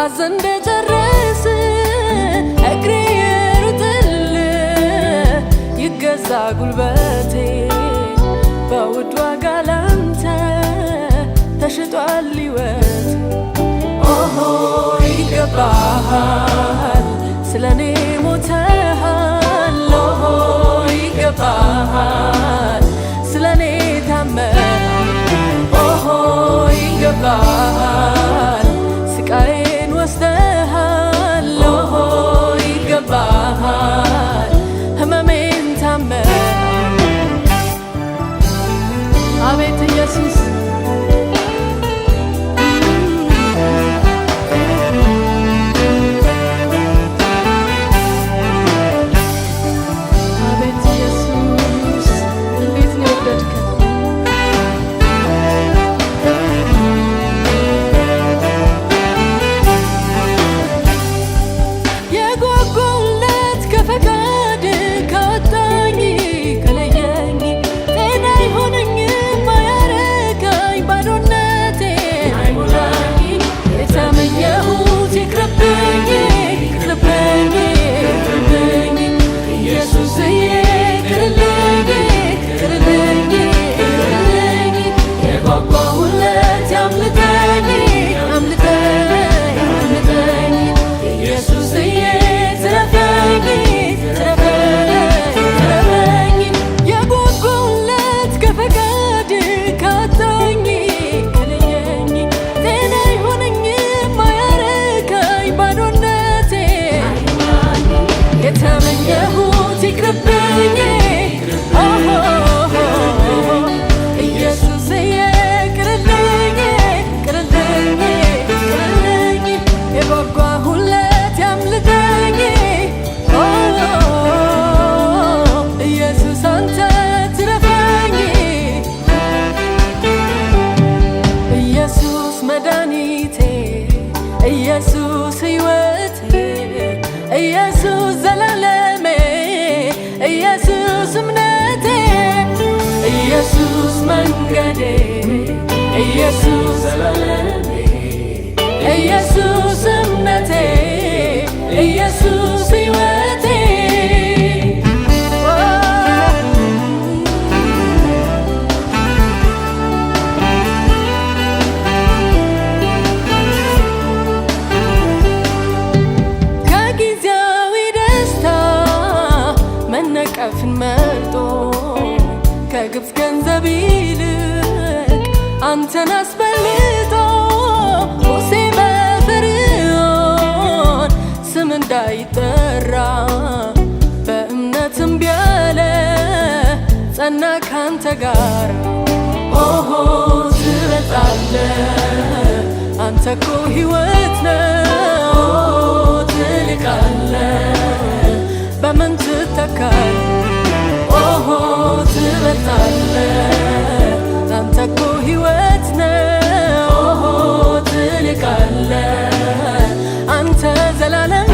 ሐዘን በጨረስ እግሬ ይሩጥል ይገዛ ጉልበቴ በውድ ዋጋ ላንተ ተሽጧል ሕይወት ኦሆ ይገባሃል ስለኔ ሞተሃል ኦሆ ይገባሃል ስለኔ ታመሃል ኦሆ ይገባሃል ስቃዬን ወስደሃል ኦሆ ይገባሃል ህመሜን ታመሃል አቤት ኢየሱስ ኢየሱስ ሕይወቴ ኢየሱስ ዘላለሜ ኢየሱስ እምነቴ ኢየሱስ መንገዴ ኢየሱስ ዘላለሜ ኢየሱስ እምነቴ ኢየሱስ ሕይወቴ መነቀፍን መርጦ ከግብፅ ገንዘብ ይልቅ አንተን አስበልጦ ሙሴ በፈርዖን ስም እንዳይጠራ በእምነት እምቢ አለ ጸና ካንተ ጋር ኦሆ ትበልጣለህ አንተ እኮ ሕይወት ነህ ትልቃለህ በምን ትተካል ኦሆ ትበልጣለህ አንተ እኮ ሕይወት ነህ ኦሆ ትልቃለህ አንተ ዘላለም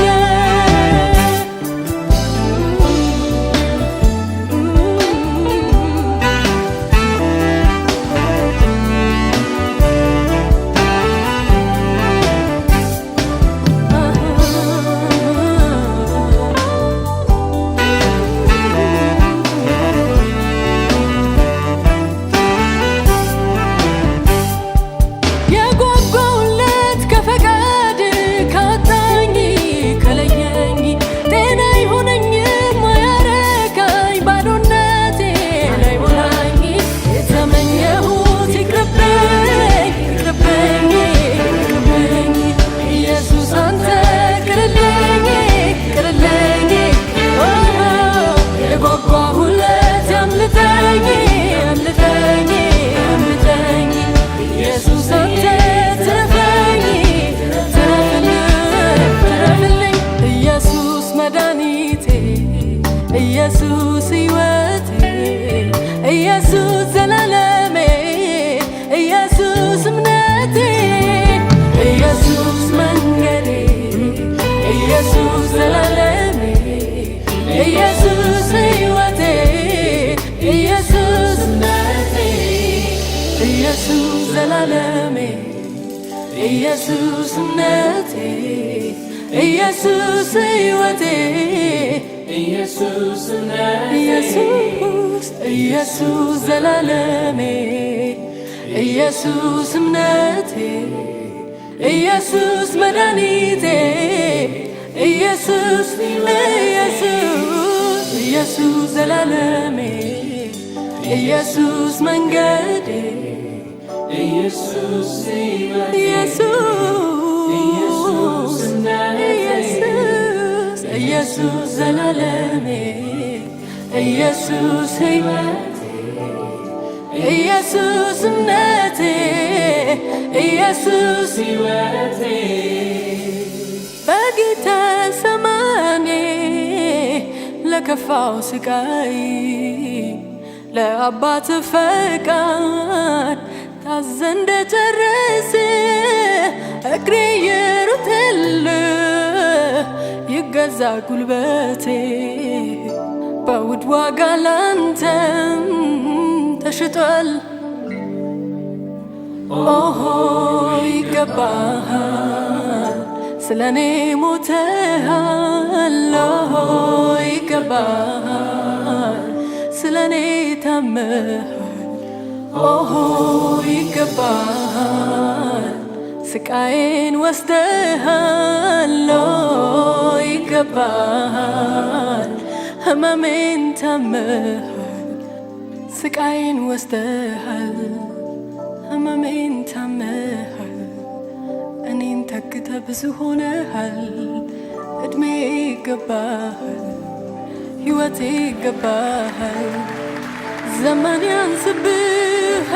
ኢየሱስ ሕይወቴ ኢየሱስ ዘላለሜ ኢየሱስ እምነቴ ኢየሱስ መንገዴ ኢየሱስ ዘላለሜ ኢየሱስ ሕይወቴ ኢየሱስ እምነቴ ኢየሱስ ዘላለሜ ኢየሱስ እምነቴ ኢየሱስ ሕይወቴ ኢየሱስ ኢየሱስ ዘላለሜ ኢየሱስ እምነቴ ኢየሱስ መድኃኒቴ ኢየሱስ ኢየሱስ ዘላለሜ ኢየሱስ መንገዴ ኢየሱስ ኢየሱስ ዘላለሜ ኢየሱስ ሕይወቴ ኢየሱስ እምነቴ ኢየሱስ ሕይወቴ በጌታ ሰማኔ ለከፋው ስቃይ ለአባት ፈቃድ ታዘ እንደጨረሰ እግሬ የሩትል ይገዛ ጉልበቴ በውድ ዋጋ ላንተም ተሽጧል። ኦሆ ይገባሃል ስለኔ ሞተሃል። ኦሆ ይገባሃል ስለኔ ታመሃል። ኦሆ ይገባሃል ስቃዬን ወስደሃል። ይገባሃል ህመሜን ታመሃል ስቃዬን ወስደሃል ህመሜን ታመሃል እኔን ተክተ ብዙ ሆነሃል እድሜ ይገባሃል ሕይወቴ ይገባሃል ዘመን ያንስብሃል